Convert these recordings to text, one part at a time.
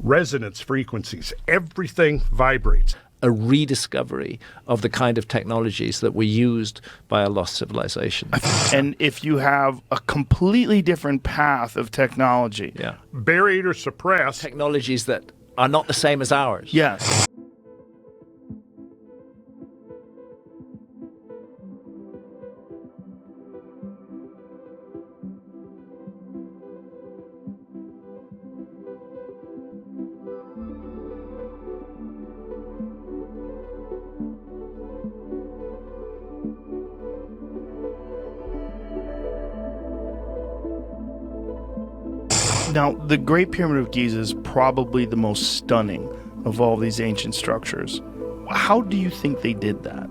resonance frequencies. Everything vibrates. A rediscovery of the kind of technologies that were used by a lost civilization. And if you have a completely different path of technology. Yeah. Buried or suppressed. Technologies that are not the same as ours. Yes. Now, the Great Pyramid of Giza is probably the most stunning of all these ancient structures. How do you think they did that?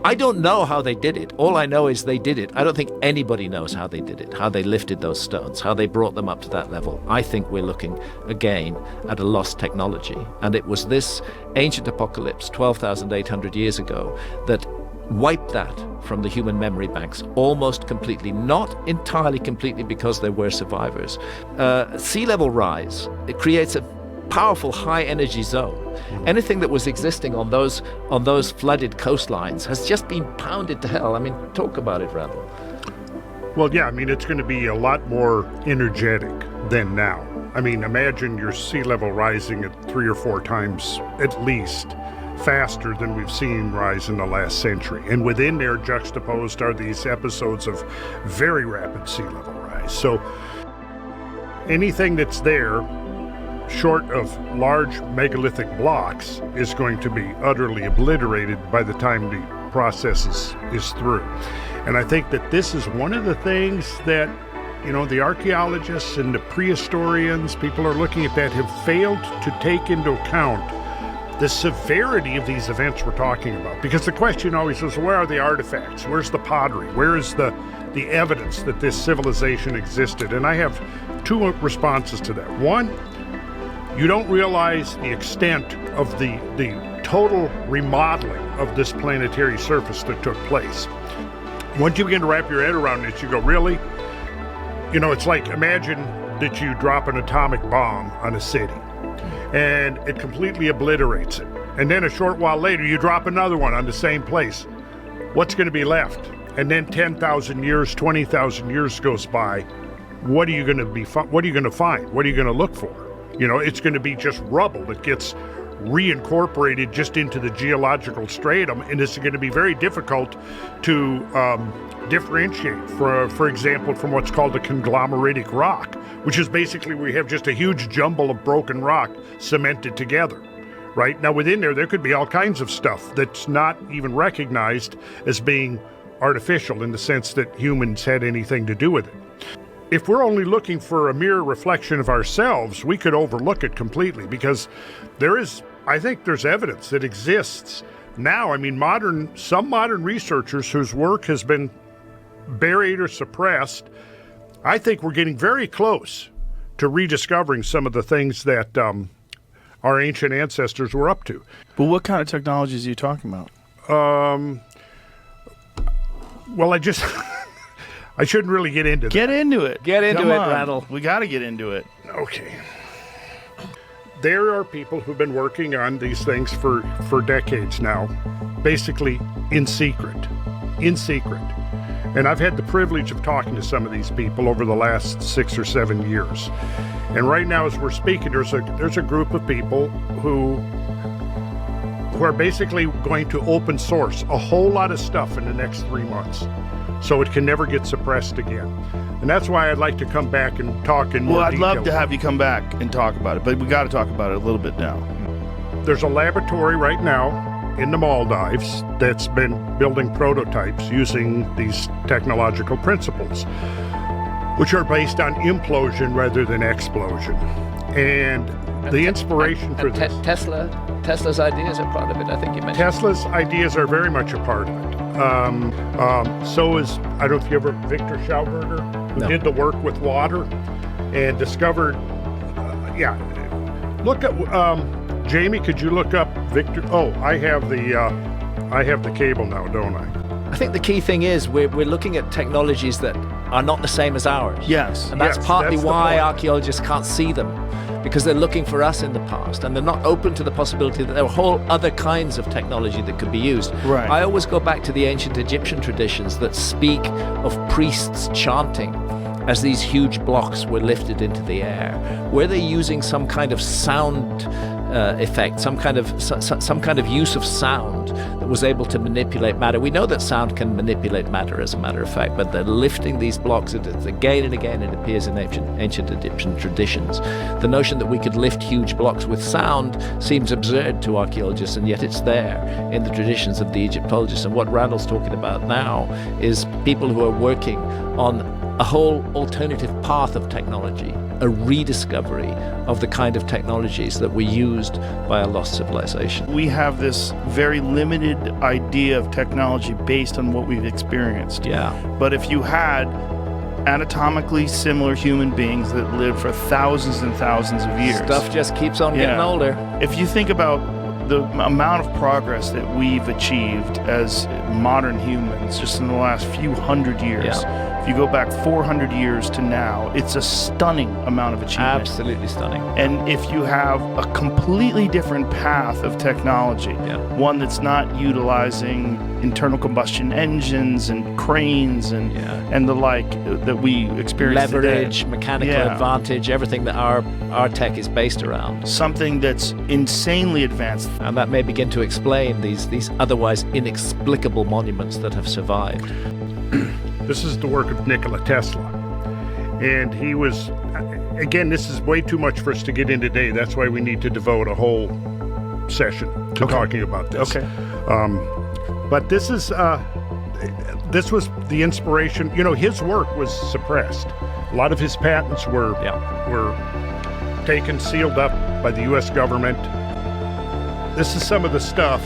I don't know how they did it. All I know is they did it. I don't think anybody knows how they did it, how they lifted those stones, how they brought them up to that level. I think we're looking, again, at a lost technology. And it was this ancient apocalypse 12,800 years ago that wiped that from the human memory banks almost completely, not entirely completely because there were survivors. Sea level rise, it creates a powerful high energy zone. Anything that was existing on those flooded coastlines has just been pounded to hell. I mean, talk about it, Randall. Well, yeah, I mean, it's going to be a lot more energetic than now. I mean, imagine your sea level rising at 3 or 4 times at least faster than we've seen rise in the last century. And within there, juxtaposed are these episodes of very rapid sea level rise. So anything that's there, short of large megalithic blocks, is going to be utterly obliterated by the time the process is through. And I think that this is one of the things that, you know, the archaeologists and the prehistorians, people are looking at that, have failed to take into account the severity of these events we're talking about. Because the question always is, where are the artifacts? Where's the pottery? Where is the evidence that this civilization existed? And I have 2 responses to that. One, you don't realize the extent of the total remodeling of this planetary surface that took place. Once you begin to wrap your head around it, you go, really? You know, it's like, imagine that you drop an atomic bomb on a city and it completely obliterates it. And then a short while later, you drop another one on the same place. What's going to be left? And then 10,000 years, 20,000 years goes by. What are you going to find? What are you going to look for? You know, it's going to be just rubble that gets reincorporated just into the geological stratum, and it's going to be very difficult to differentiate, for example, from what's called a conglomeratic rock, which is basically we have just a huge jumble of broken rock cemented together. Right? Now within there could be all kinds of stuff that's not even recognized as being artificial in the sense that humans had anything to do with it. If we're only looking for a mere reflection of ourselves, we could overlook it completely, because I think there's evidence that exists now. I mean, some modern researchers whose work has been buried or suppressed, I think we're getting very close to rediscovering some of the things that our ancient ancestors were up to. But what kind of technologies are you talking about? Well, I shouldn't really get into that. Get into it. Get into it, Randall. We got to get into it. Okay. There are people who've been working on these things for decades now, basically in secret. And I've had the privilege of talking to some of these people over the last 6 or 7 years. And right now, as we're speaking, there's a group of people who are basically going to open source a whole lot of stuff in the next 3 months, so it can never get suppressed again. And that's why I'd like to come back and talk in more detail. Well, I'd love to have you come back and talk about it, but we got to talk about it a little bit now. There's a laboratory right now in the Maldives that's been building prototypes using these technological principles, which are based on implosion rather than explosion. And the inspiration for this... Tesla's ideas are part of it, I think you mentioned. Tesla's ideas are very much a part of it. So is, I don't know if you ever, Victor Schauberger, who did the work with water and discovered, look at, Jamie, could you look up Victor? Oh, I have the cable now, don't I? I think the key thing is we're looking at technologies that are not the same as ours. Yes. And that's partly that's why archaeologists can't see them, because they're looking for us in the past, and they're not open to the possibility that there are whole other kinds of technology that could be used. Right. I always go back to the ancient Egyptian traditions that speak of priests chanting as these huge blocks were lifted into the air. Were they using some kind of sound effect, some kind of use of sound that was able to manipulate matter? We know that sound can manipulate matter, as a matter of fact, but they're lifting these blocks. Again and again it appears in ancient Egyptian traditions. The notion that we could lift huge blocks with sound seems absurd to archaeologists, and yet it's there in the traditions of the Egyptologists. And what Randall's talking about now is people who are working on a whole alternative path of technology, a rediscovery of the kind of technologies that were used by a lost civilization. We have this very limited idea of technology based on what we've experienced. Yeah. But if you had anatomically similar human beings that lived for thousands and thousands of years. Stuff just keeps on getting older. If you think about the amount of progress that we've achieved as modern humans just in the last few hundred years, if you go back 400 years to now, it's a stunning amount of achievement. Absolutely stunning. And if you have a completely different path of technology, one that's not utilizing internal combustion engines and cranes and the like that we experience leverage, today. mechanical advantage, everything that our tech is based around. Something that's insanely advanced. And that may begin to explain these otherwise inexplicable monuments that have survived. This is the work of Nikola Tesla. And he was, again, this is way too much for us to get in today. That's why we need to devote a whole session to talking about this. Okay. But this was the inspiration. You know, his work was suppressed. A lot of his patents were taken, sealed up by the U.S. government. This is some of the stuff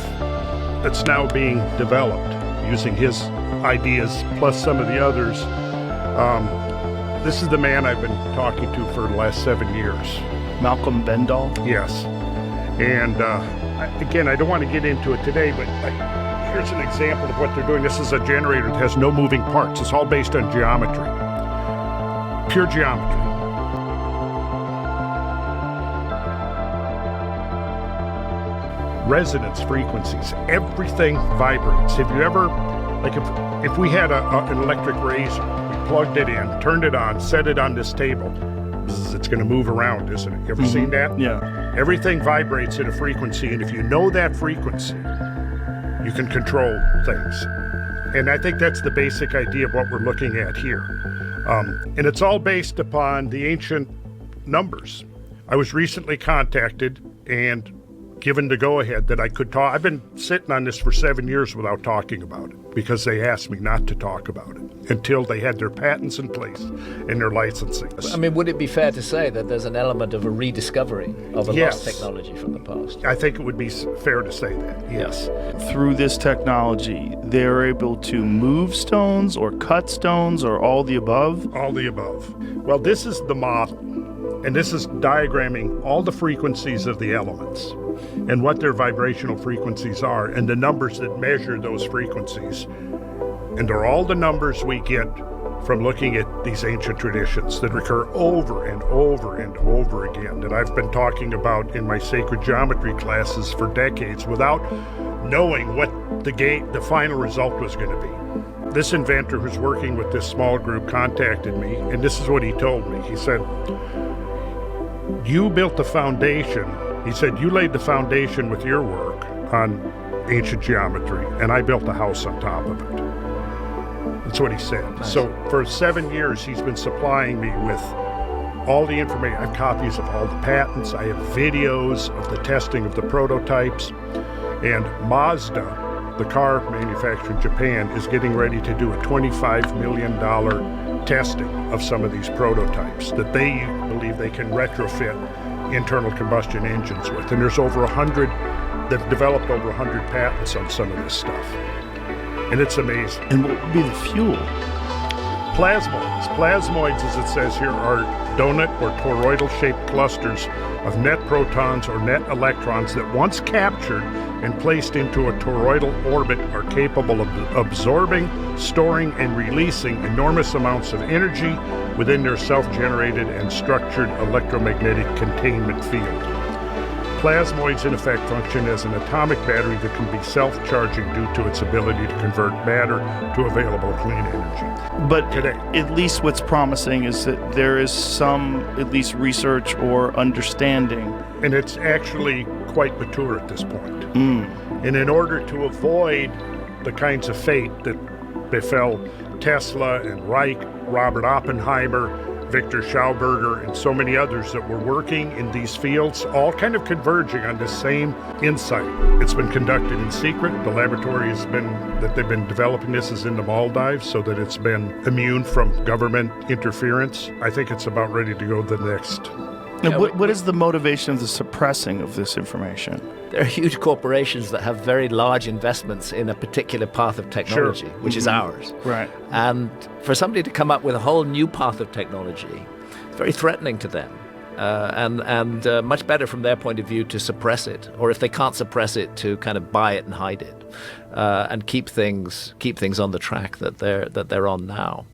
that's now being developed using his ideas plus some of the others. This is the man I've been talking to for the last 7 years. Malcolm Bendall? Yes. And again, I don't want to get into it today, but here's an example of what they're doing. This is a generator that has no moving parts. It's all based on geometry, pure geometry. Resonance frequencies, everything vibrates. Have you ever, like if we had an electric razor, we plugged it in, turned it on, set it on this table, it's going to move around, isn't it? You ever seen that? Yeah. Everything vibrates at a frequency, and if you know that frequency, you can control things. And I think that's the basic idea of what we're looking at here. And it's all based upon the ancient numbers. I was recently contacted and given the go-ahead that I could talk. I've been sitting on this for 7 years without talking about it because they asked me not to talk about it until they had their patents in place and their licensing. I mean, would it be fair to say that there's an element of a rediscovery of a lost technology from the past? I think it would be fair to say that, yes. Through this technology, they're able to move stones or cut stones or all the above? All the above. Well, this is the model, and this is diagramming all the frequencies of the elements and what their vibrational frequencies are and the numbers that measure those frequencies. And they're all the numbers we get from looking at these ancient traditions that recur over and over and over again, that I've been talking about in my sacred geometry classes for decades without knowing what the final result was going to be. This inventor who's working with this small group contacted me, and this is what he told me. He said, you built the foundation. He said, you laid the foundation with your work on ancient geometry, and I built a house on top of it. That's what he said. Nice. So for 7 years, he's been supplying me with all the information. I have copies of all the patents. I have videos of the testing of the prototypes. And Mazda, the car manufacturer in Japan, is getting ready to do a $25 million testing of some of these prototypes that they believe they can retrofit internal combustion engines with. And there's over 100, they've developed over 100 patents on some of this stuff. And it's amazing. And what would be the fuel? Plasmoids. Plasmoids, as it says here, are donut or toroidal-shaped clusters of net protons or net electrons that once captured and placed into a toroidal orbit are capable of absorbing, storing, and releasing enormous amounts of energy within their self-generated and structured electromagnetic containment field. Plasmoids, in effect, function as an atomic battery that can be self-charging due to its ability to convert matter to available clean energy. But today, at least what's promising is that there is some, at least, research or understanding. and it's actually quite mature at this point. And in order to avoid the kinds of fate that befell Tesla and Reich, Robert Oppenheimer, Victor Schauberger, and so many others that were working in these fields, all kind of converging on this same insight. It's been conducted in secret. The laboratory that they've been developing this is in the Maldives, so that it's been immune from government interference. I think it's about ready to go the next. Now, what is the motivation of the suppressing of this information? There are huge corporations that have very large investments in a particular path of technology, which is ours. Right. And for somebody to come up with a whole new path of technology, it's very threatening to them. And much better from their point of view to suppress it, or if they can't suppress it, to kind of buy it and hide it, and keep things on the track that they're on now.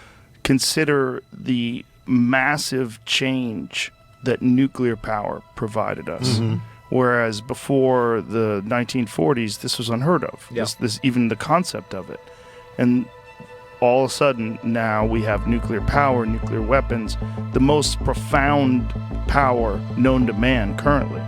Consider the massive change that nuclear power provided us. Whereas before the 1940s, this was unheard of. Yeah. This even the concept of it. And all of a sudden, now we have nuclear power, nuclear weapons, the most profound power known to man currently.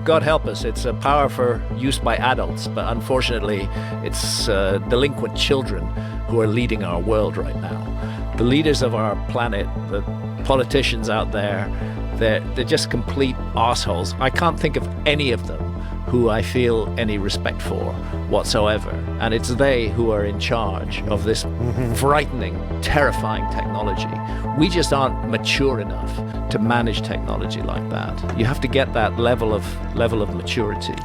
God help us, it's a power for use by adults, but unfortunately, it's delinquent children who are leading our world right now. The leaders of our planet, the politicians out there, they're just complete assholes. I can't think of any of them who I feel any respect for whatsoever. And it's they who are in charge of this frightening, terrifying technology. We just aren't mature enough to manage technology like that. You have to get that level of maturity.